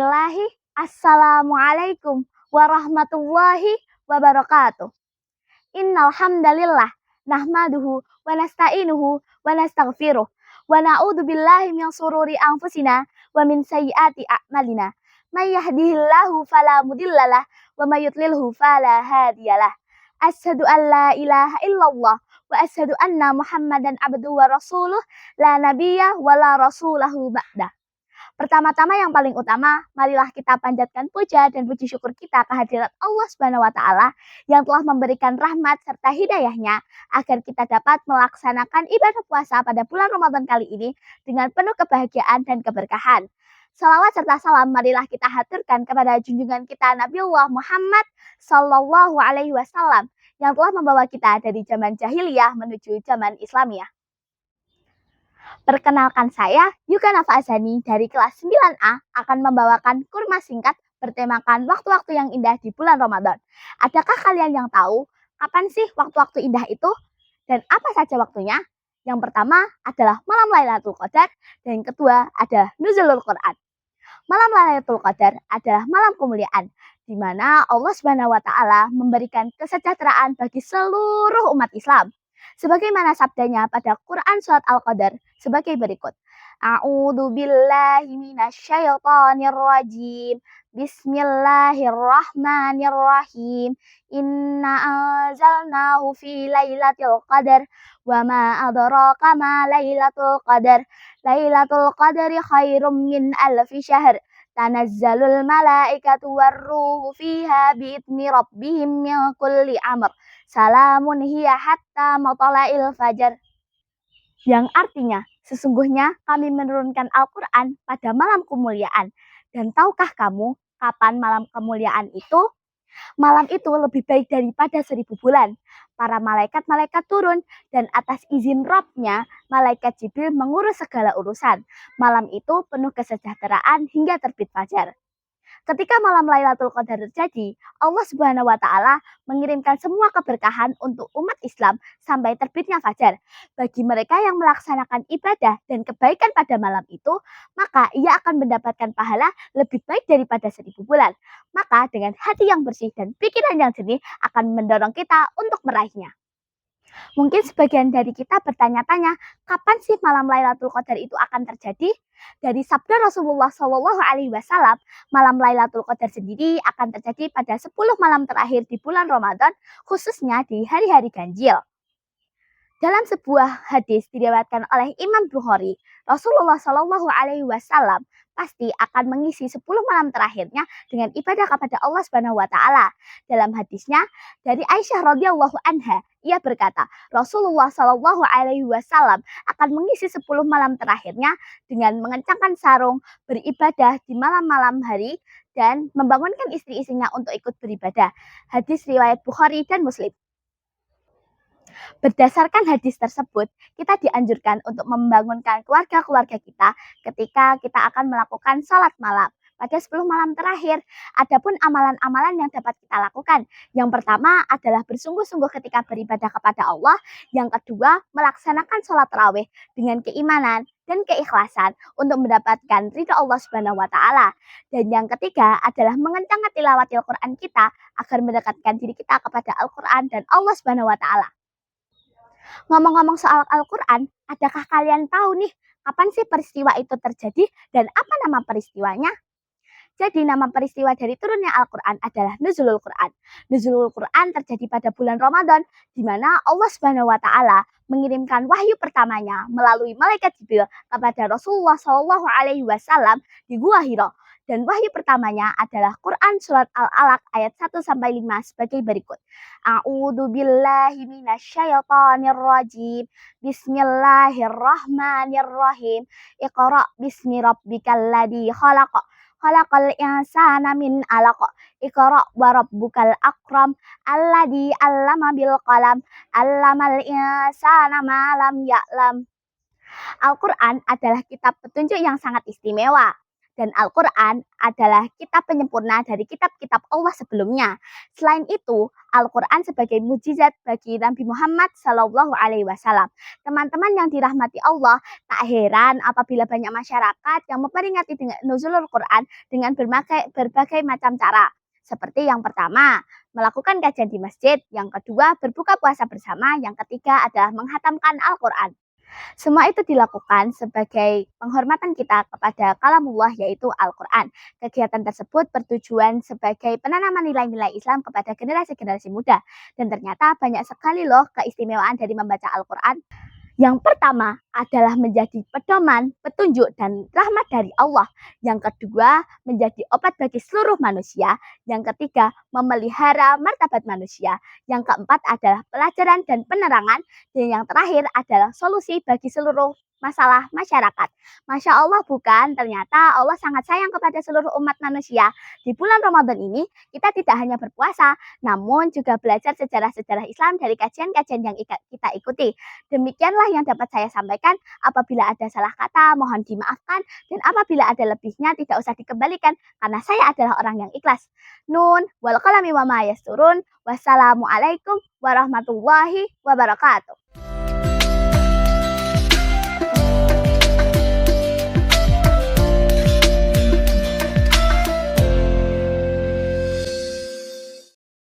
Bismillahi. Assalamualaikum warahmatullahi wabarakatuh. Innal hamdalillah nahmaduhu wa nasta'inuhu wa nastaghfiruh wa na'udzu billahi min shururi anfusina wa min sayyiati a'malina. May yahdihillahu fala mudhillalah wa may yudlilhu fala hadiyalah. Asyhadu an la ilaha illallah wa asyhadu anna Muhammadan abduhu wa rasuluh la nabiyya wa la rasulahu ba'da. Pertama-tama yang paling utama, marilah kita panjatkan puja dan puji syukur kita kehadirat Allah Subhanahu wa taala yang telah memberikan rahmat serta hidayahnya agar kita dapat melaksanakan ibadah puasa pada bulan Ramadan kali ini dengan penuh kebahagiaan dan keberkahan. Salawat serta salam marilah kita haturkan kepada junjungan kita Nabiullah Muhammad sallallahu alaihi wasallam yang telah membawa kita dari zaman jahiliyah menuju zaman Islamiyah. Perkenalkan saya Yuka Nafa Azani dari kelas 9A akan membawakan kurma singkat bertemakan waktu-waktu yang indah di bulan Ramadan. Adakah kalian yang tahu kapan sih waktu-waktu indah itu dan apa saja waktunya? Yang pertama adalah malam Lailatul Qadar dan yang kedua adalah Nuzulul Quran. Malam Lailatul Qadar adalah malam kemuliaan di mana Allah Subhanahu wa taala memberikan kesejahteraan bagi seluruh umat Islam. Sebagaimana sabdanya pada Quran surat Al-Qadar sebagai berikut. A'udzu billahi minasyaitonir rajim. Bismillahirrahmanirrahim. Inna anzalnahu fi lailatul qadar wa ma adraka ma lailatul qadar. Lailatul qadri khairum min alfi syahr. Tanazzalul malaikatu warruhu fiha bi'idni rabbihim min kulli amr. Salamun hiya hatta matla'il fajar. Yang artinya, sesungguhnya kami menurunkan Al-Quran pada malam kemuliaan. Dan tahukah kamu kapan malam kemuliaan itu? Malam itu lebih baik daripada 1000 bulan. Para malaikat-malaikat turun dan atas izin Rabb-nya, malaikat Jibril mengurus segala urusan. Malam itu penuh kesejahteraan hingga terbit fajar. Ketika malam Lailatul Qadar terjadi, Allah Subhanahu wa taala mengirimkan semua keberkahan untuk umat Islam sampai terbitnya fajar. Bagi mereka yang melaksanakan ibadah dan kebaikan pada malam itu, maka ia akan mendapatkan pahala lebih baik daripada 1000 bulan. Maka dengan hati yang bersih dan pikiran yang jernih akan mendorong kita untuk meraihnya. Mungkin sebagian dari kita bertanya-tanya, kapan sih malam Lailatul Qadar itu akan terjadi? Dari sabda Rasulullah Shallallahu Alaihi Wasallam, malam Lailatul Qadar sendiri akan terjadi pada 10 malam terakhir di bulan Ramadan, khususnya di hari-hari ganjil. Dalam sebuah hadis diriwayatkan oleh Imam Bukhari, Rasulullah Shallallahu Alaihi Wasallam pasti akan mengisi 10 malam terakhirnya dengan ibadah kepada Allah Subhanahu wa taala. Dalam hadisnya dari Aisyah radhiyallahu anha, ia berkata, Rasulullah Shallallahu alaihi wasallam akan mengisi 10 malam terakhirnya dengan mengencangkan sarung, beribadah di malam-malam hari dan membangunkan istri-istrinya untuk ikut beribadah. Hadis riwayat Bukhari dan Muslim. Berdasarkan hadis tersebut, kita dianjurkan untuk membangunkan keluarga-keluarga kita ketika kita akan melakukan sholat malam pada 10 malam terakhir. Adapun amalan-amalan yang dapat kita lakukan, yang pertama adalah bersungguh-sungguh ketika beribadah kepada Allah. Yang kedua, melaksanakan sholat tarawih dengan keimanan dan keikhlasan untuk mendapatkan ridha Allah Subhanahu wa taala. Dan yang ketiga adalah mengencangkan tilawatil Quran kita agar mendekatkan diri kita kepada Al-Quran dan Allah Subhanahu wa taala. Ngomong-ngomong soal Al-Quran, adakah kalian tahu nih kapan sih peristiwa itu terjadi dan apa nama peristiwanya? Jadi nama peristiwa dari turunnya Al-Quran adalah Nuzulul Quran. Nuzulul Quran terjadi pada bulan Ramadan, di mana Allah Subhanahu wa taala mengirimkan wahyu pertamanya melalui malaikat Jibril kepada Rasulullah Shallallahu alaihi wasallam di Gua Hira. Dan wahyu pertamanya adalah Quran surat Al-Alaq ayat 1-5 sebagai berikut. A'udzu billahi minasyaitonir rajim. Bismillahirrahmanirrahim. Iqra bismi rabbikal ladzi khalaq. Khalaqal insana min 'alaq. Iqra wa rabbukal akram. Alladzi 'allama bil qalam. 'Allamal insana ma lam ya'lam. Al-Quran adalah kitab petunjuk yang sangat istimewa. dan Al-Quran adalah kitab penyempurna dari kitab-kitab Allah sebelumnya. Selain itu, Al-Quran sebagai mujizat bagi Nabi Muhammad SAW. Teman-teman yang dirahmati Allah, tak heran apabila banyak masyarakat yang memperingati dengan nuzulul Quran dengan berbagai macam cara. Seperti yang pertama, melakukan kajian di masjid, yang kedua, berbuka puasa bersama, yang ketiga adalah menghatamkan Al-Quran. Semua itu dilakukan sebagai penghormatan kita kepada kalamullah yaitu Al-Quran. Kegiatan tersebut bertujuan sebagai penanaman nilai-nilai Islam kepada generasi-generasi muda. Dan ternyata banyak sekali loh keistimewaan dari membaca Al-Quran. Yang pertama adalah menjadi pedoman, petunjuk, dan rahmat dari Allah. Yang kedua, menjadi obat bagi seluruh manusia. Yang ketiga, memelihara martabat manusia. Yang keempat adalah pelajaran dan penerangan. Dan yang terakhir adalah solusi bagi seluruh masalah masyarakat. Masya Allah bukan? Ternyata Allah sangat sayang kepada seluruh umat manusia. Di bulan Ramadan ini, kita tidak hanya berpuasa, namun juga belajar sejarah-sejarah Islam dari kajian-kajian yang kita ikuti. Demikianlah yang dapat saya sampaikan. Apabila ada salah kata, mohon dimaafkan. Dan apabila ada lebihnya, tidak usah dikembalikan. Karena saya adalah orang yang ikhlas. Nun, wal qalami wa ma yasturun. Wassalamualaikum warahmatullahi wabarakatuh.